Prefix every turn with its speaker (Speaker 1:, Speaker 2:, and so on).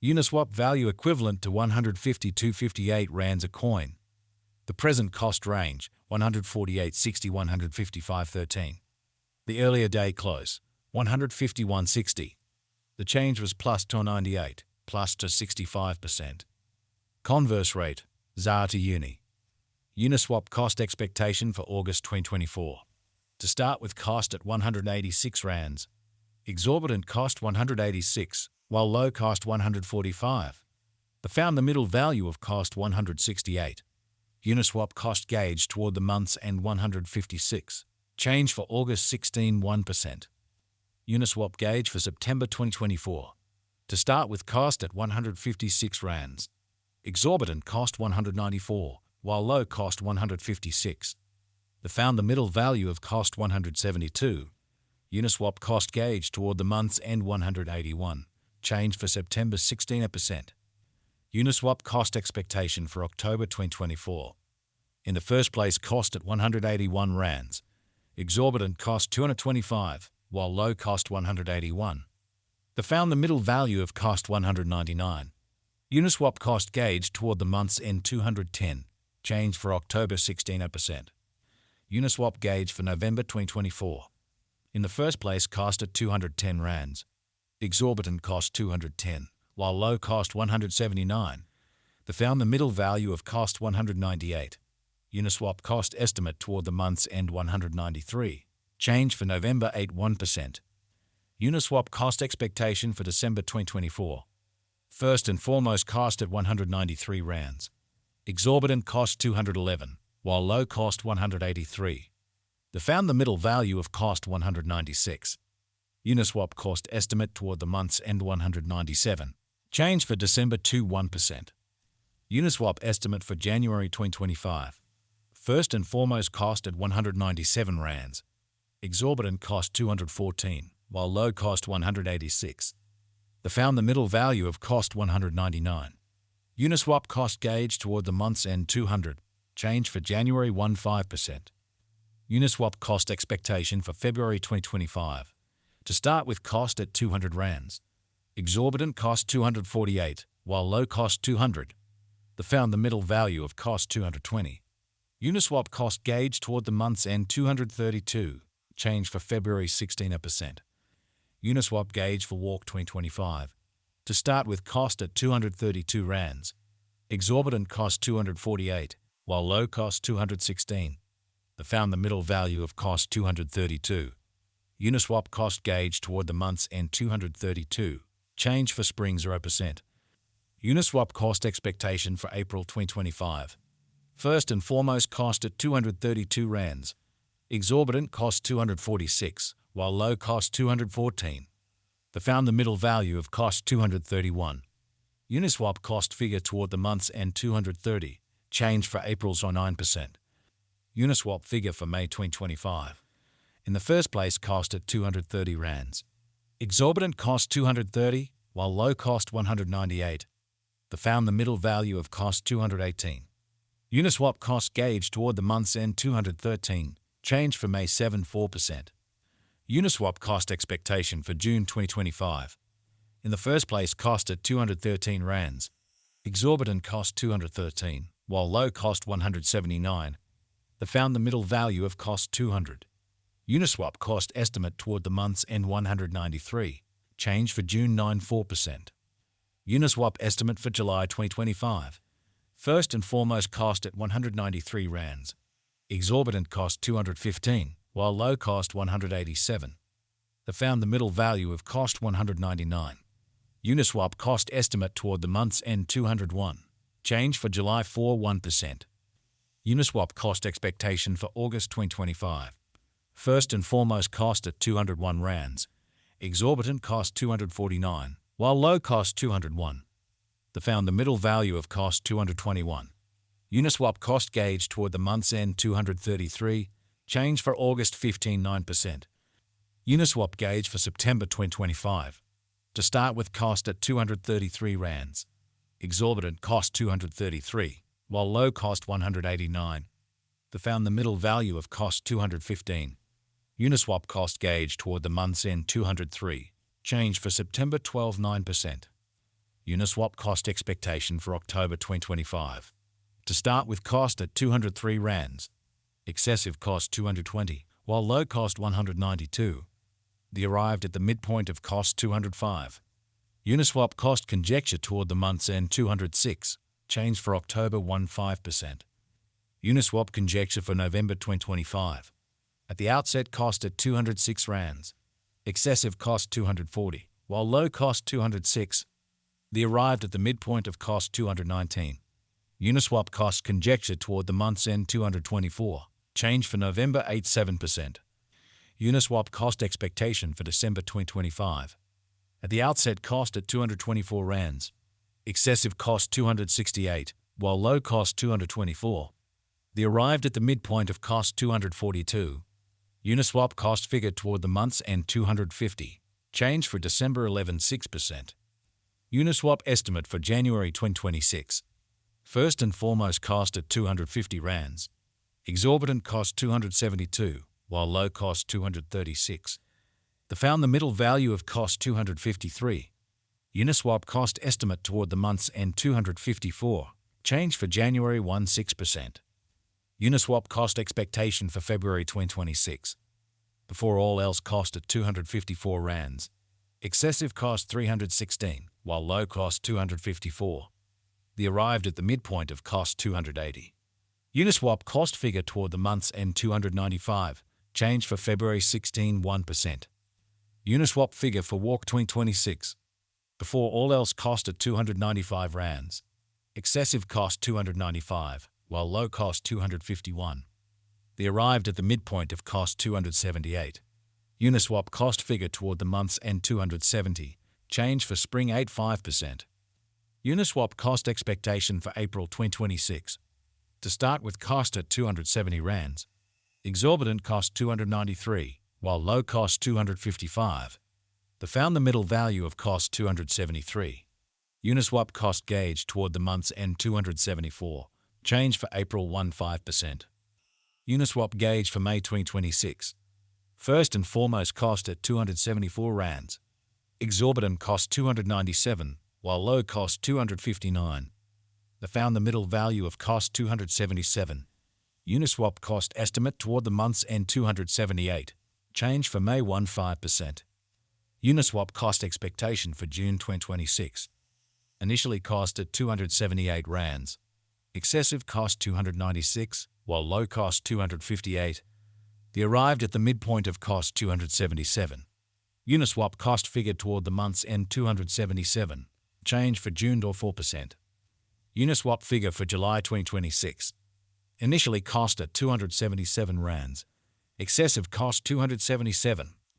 Speaker 1: Uniswap value equivalent to 152.58 rands a coin. The present cost range 148.60 155.13. The earlier day close 151.60. The change was plus to 98, plus to 65%. Converse rate ZAR to Uni. Uniswap cost expectation for August 2024. To start with, cost at 186 rands. Exorbitant cost 186, while low cost 145. The found the middle value of cost 168. Uniswap cost gauge toward the month's end 156. Change for August 16 1%. Uniswap gauge for September 2024. To start with, cost at 156 rands. Exorbitant cost 194, while low cost 156. The found the middle value of cost 172. Uniswap cost gauge toward the month's end 181. Change for September 16%. Uniswap cost expectation for October 2024. In the first place, cost at 181 rands. Exorbitant cost 225, while low cost 181. The found the middle value of cost 199. Uniswap cost gauge toward the month's end 210. Change for October 16%. Uniswap gauge for November 2024. In the first place, cost at 210 rands. Exorbitant cost 210, while low cost 179. The found the middle value of cost 198. Uniswap cost estimate toward the month's end 193. Change for November 1%. Uniswap cost expectation for December 2024. First and foremost, cost at 193 rands. Exorbitant cost 211, while low cost 183. The found the middle value of cost 196. Uniswap cost estimate toward the month's end 197. Change for December 1%. Uniswap estimate for January 2025. First and foremost, cost at 197 rands. Exorbitant cost 214, while low cost 186. The found the middle value of cost 199. Uniswap cost gauge toward the month's end 200. Change for January 15%. Uniswap cost expectation for February 2025. To start with, cost at 200 rands. Exorbitant cost 248, while low cost 200. The found the middle value of cost 220. Uniswap cost gauge toward the month's end 232. Change for February 16%. Uniswap gauge for Walk 2025. To start with, cost at 232 rands. Exorbitant cost 248, while low cost 216. The found the middle value of cost 232. Uniswap cost gauge toward the month's end 232. Change for spring 0%. Uniswap cost expectation for April 2025. First and foremost, cost at 232 rands. Exorbitant cost 246, while low cost 214. The found the middle value of cost 231. Uniswap cost figure toward the month's end 230. Change for April's 9%. Uniswap figure for May 2025. In the first place, cost at 230 rands. Exorbitant cost 230, while low cost 198. The found the middle value of cost 218. Uniswap cost gauge toward the month's end 213. Change for May 4%. Uniswap cost expectation for June 2025. In the first place, cost at 213 rands. Exorbitant cost 213, while low cost 179. The found the middle value of cost 200. Uniswap cost estimate toward the month's end 193. Change for June 4%. Uniswap estimate for July 2025. First and foremost, cost at 193 rands. Exorbitant cost 215, while low cost 187. The found the middle value of cost 199. Uniswap cost estimate toward the month's end 201. Change for July 1%. Uniswap cost expectation for August 2025. First and foremost, cost at 201 rands. Exorbitant cost 249, while low cost 201. The found the middle value of cost 221. Uniswap cost gauge toward the month's end 233. Change for August 9%. Uniswap gauge for September 2025. To start with, cost at 233 rands. Exorbitant cost 233, while low cost 189. The found the middle value of cost 215. Uniswap cost gauge toward the month's end 203. Change for September 9%. Uniswap cost expectation for October 2025. To start with, cost at 203 rands, excessive cost 220, while low cost 192. The arrived at the midpoint of cost 205. Uniswap cost conjecture toward the month's end 206, change for October 15%. Uniswap conjecture for November 2025. At the outset, cost at 206 rands, excessive cost 240, while low cost 206. The arrived at the midpoint of cost 219. Uniswap cost conjecture toward the month's end 224, change for November 87%. Uniswap cost expectation for December 2025. At the outset, cost at 224 rands, excessive cost 268, while low cost 224. The arrived at the midpoint of cost 242. Uniswap cost figure toward the month's end 250, change for December 11.6%. Uniswap estimate for January 2026. First and foremost, cost at 250 rands, exorbitant cost 272, while low cost 236. The found the middle value of cost 253. Uniswap cost estimate toward the month's end 254, change for January 16%. Uniswap cost expectation for February 2026. Before all else, cost at 254 rands, excessive cost 316, while low cost 254. The arrived at the midpoint of cost 280. Uniswap cost figure toward the month's end 295, change for February 1%. Uniswap figure for Walk 2026. Before all else, cost at 295 rands, excessive cost 295, while low cost 251. The arrived at the midpoint of cost 278. Uniswap cost figure toward the month's end 270, change for spring 85%. Uniswap cost expectation for April 2026. To start with, cost at 270 rands, exorbitant cost 293, while low cost 255. The found the middle value of cost 273. Uniswap cost gauge toward the month's end 274, change for April 15%. Uniswap gauge for May 2026. First and foremost, cost at 274 rands, exorbitant cost 297, while low cost 259. The found the middle value of cost 277. Uniswap cost estimate toward the month's end 278, change for May 15%. Uniswap cost expectation for June 2026. Initially cost at 278 rands, excessive cost 296, while low cost 258. The arrived at the midpoint of cost 277. Uniswap cost figure toward the month's end 277, change for June or 4%. Uniswap figure for July 2026. Initially cost at 277 rands, excessive cost 277,